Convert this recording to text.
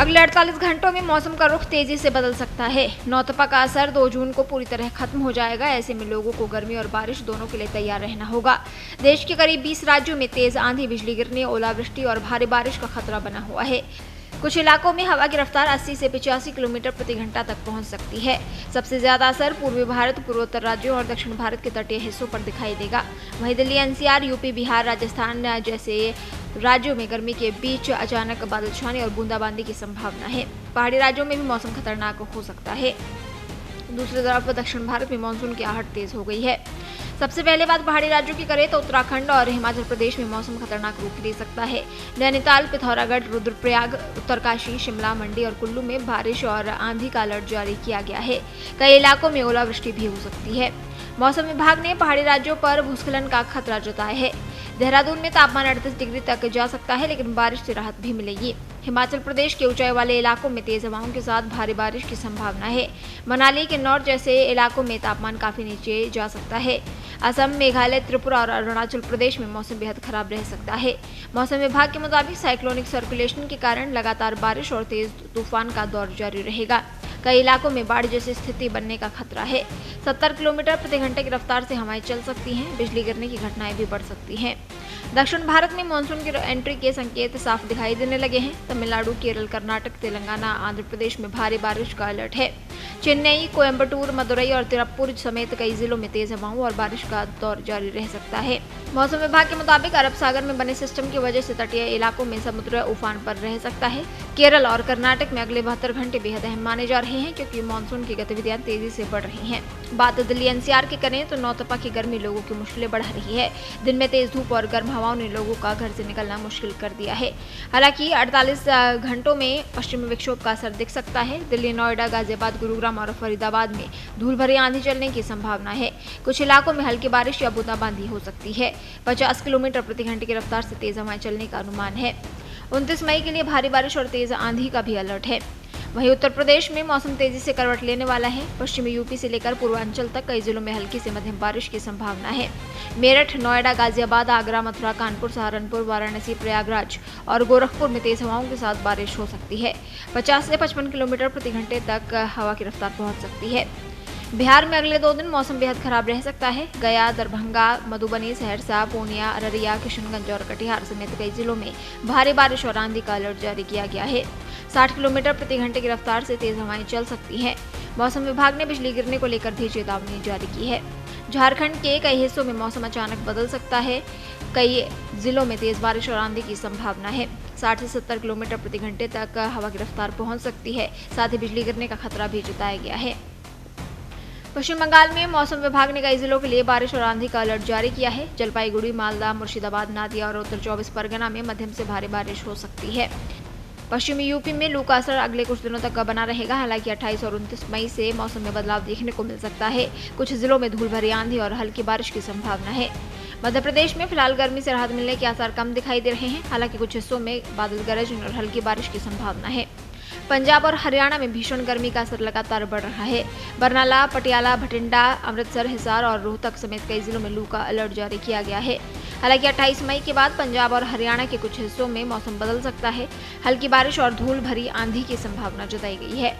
अगले 48 घंटों में मौसम का रुख तेजी से बदल सकता है। नौतपा का असर 2 जून को पूरी तरह खत्म हो जाएगा। ऐसे में लोगों को गर्मी और बारिश दोनों के लिए तैयार रहना होगा। देश के करीब 20 राज्यों में तेज आंधी, बिजली गिरने, ओलावृष्टि और भारी बारिश का खतरा बना हुआ है। कुछ इलाकों में हवा की रफ्तार 80 से 85 किलोमीटर प्रति घंटा तक पहुंच सकती है। सबसे ज्यादा असर पूर्वी भारत, पूर्वोत्तर राज्यों और दक्षिण भारत के तटीय हिस्सों पर दिखाई देगा। वहीं दिल्ली, एनसीआर, यूपी, बिहार, राजस्थान जैसे राज्यों में गर्मी के बीच अचानक बादल छाने और बूंदाबांदी की संभावना है। पहाड़ी राज्यों में भी मौसम खतरनाक हो सकता है। दूसरी तरफ दक्षिण भारत में मानसून की आहट तेज हो गई है। सबसे पहले बात पहाड़ी राज्यों की करें तो उत्तराखंड और हिमाचल प्रदेश में मौसम खतरनाक रूप ले सकता है। नैनीताल, पिथौरागढ़, रुद्रप्रयाग, उत्तरकाशी, शिमला, मंडी और कुल्लू में बारिश और आंधी का अलर्ट जारी किया गया है। कई इलाकों में ओलावृष्टि भी हो सकती है। मौसम विभाग ने पहाड़ी राज्यों पर भूस्खलन का खतरा जताया है। देहरादून में तापमान 38 डिग्री तक जा सकता है, लेकिन बारिश से राहत भी मिलेगी। हिमाचल प्रदेश के ऊंचाई वाले इलाकों में तेज हवाओं के साथ भारी बारिश की संभावना है। मनाली, किन्नौर जैसे इलाकों में तापमान काफी नीचे जा सकता है। असम, मेघालय, त्रिपुरा और अरुणाचल प्रदेश में मौसम बेहद खराब रह सकता है। मौसम विभाग के मुताबिक साइक्लोनिक सर्कुलेशन के कारण लगातार बारिश और तेज तूफान का दौर जारी रहेगा। कई इलाकों में बाढ़ जैसी स्थिति बनने का खतरा है। 70 किलोमीटर प्रति घंटे की रफ्तार से हवाएं चल सकती हैं। बिजली गिरने की घटनाएं भी बढ़ सकती हैं। दक्षिण भारत में मानसून की एंट्री के संकेत साफ दिखाई देने लगे हैं। तमिलनाडु, केरल, कर्नाटक, तेलंगाना, आंध्र प्रदेश में भारी बारिश का अलर्ट है। चेन्नई, कोयम्बटूर, मदुरई और तिरुप्पुर समेत कई जिलों में तेज हवाओं और बारिश का दौर जारी रह सकता है। मौसम विभाग के मुताबिक अरब सागर में बने सिस्टम की वजह से तटीय इलाकों में समुद्र उफान पर रह सकता है। केरल और कर्नाटक में अगले 72 घंटे बेहद अहम माने जा रहे हैं, क्योंकि मानसून की गतिविधियां तेजी से बढ़ रही हैं। बात दिल्ली, एनसीआर की करें तो नौतपा की गर्मी लोगों की मुश्किलें बढ़ा रही है। दिन में तेज धूप और गर्म हवाओं ने लोगों का घर से निकलना मुश्किल कर दिया है। हालांकि 48 घंटों में पश्चिमी विक्षोभ का असर दिख सकता है। दिल्ली, नोएडा, गाजियाबाद, गुरुग्राम और फरीदाबाद में धूल भरी आंधी चलने की संभावना है। कुछ इलाकों में हल्की बारिश या बूंदाबांदी हो सकती है। 50 किलोमीटर प्रति घंटे की रफ्तार से तेज हवाएं चलने का अनुमान है। 29 मई के लिए भारी बारिश और तेज आंधी का भी अलर्ट है। वहीं उत्तर प्रदेश में मौसम तेजी से करवट लेने वाला है। पश्चिमी यूपी से लेकर पूर्वांचल तक कई जिलों में हल्की से मध्यम बारिश की संभावना है। मेरठ, नोएडा, गाजियाबाद, आगरा, मथुरा, कानपुर, सहारनपुर, वाराणसी, प्रयागराज और गोरखपुर में तेज हवाओं के साथ बारिश हो सकती है। 50 से 55 किलोमीटर प्रति घंटे तक हवा की रफ्तार पहुंच सकती है। बिहार में अगले 2 दिन मौसम बेहद खराब रह सकता है। गया, दरभंगा, मधुबनी, सहरसा, पूर्णिया, अररिया, किशनगंज और कटिहार समेत कई जिलों में भारी बारिश और आंधी का अलर्ट जारी किया गया है। 60 किलोमीटर प्रति घंटे की रफ्तार से तेज हवाएं चल सकती हैं। मौसम विभाग ने बिजली गिरने को लेकर भी चेतावनी जारी की है। झारखंड के कई हिस्सों में मौसम अचानक बदल सकता है। कई जिलों में तेज बारिश और आंधी की संभावना है। 60 से 70 किलोमीटर प्रति घंटे तक हवा की रफ्तार पहुंच सकती है। साथ ही बिजली गिरने का खतरा भी जताया गया है। पश्चिम बंगाल में मौसम विभाग ने कई जिलों के लिए बारिश और आंधी का अलर्ट जारी किया है। जलपाईगुड़ी, मालदा, मुर्शिदाबाद, नादिया और उत्तर 24 परगना में मध्यम से भारी बारिश हो सकती है। पश्चिमी यूपी में लू का असर अगले कुछ दिनों तक बना रहेगा। हालांकि 28 और 29 मई से मौसम में बदलाव देखने को मिल सकता है। कुछ जिलों में धूल भरी आंधी और हल्की बारिश की संभावना है। मध्य प्रदेश में फिलहाल गर्मी से राहत मिलने के आसार कम दिखाई दे रहे हैं। हालांकि कुछ हिस्सों में बादल गरजने और हल्की बारिश की संभावना है। पंजाब और हरियाणा में भीषण गर्मी का असर लगातार बढ़ रहा है। बरनाला, पटियाला, भटिंडा, अमृतसर, हिसार और रोहतक समेत कई जिलों में लू का अलर्ट जारी किया गया है। हालांकि 28 मई के बाद पंजाब और हरियाणा के कुछ हिस्सों में मौसम बदल सकता है। हल्की बारिश और धूल भरी आंधी की संभावना जताई गई है।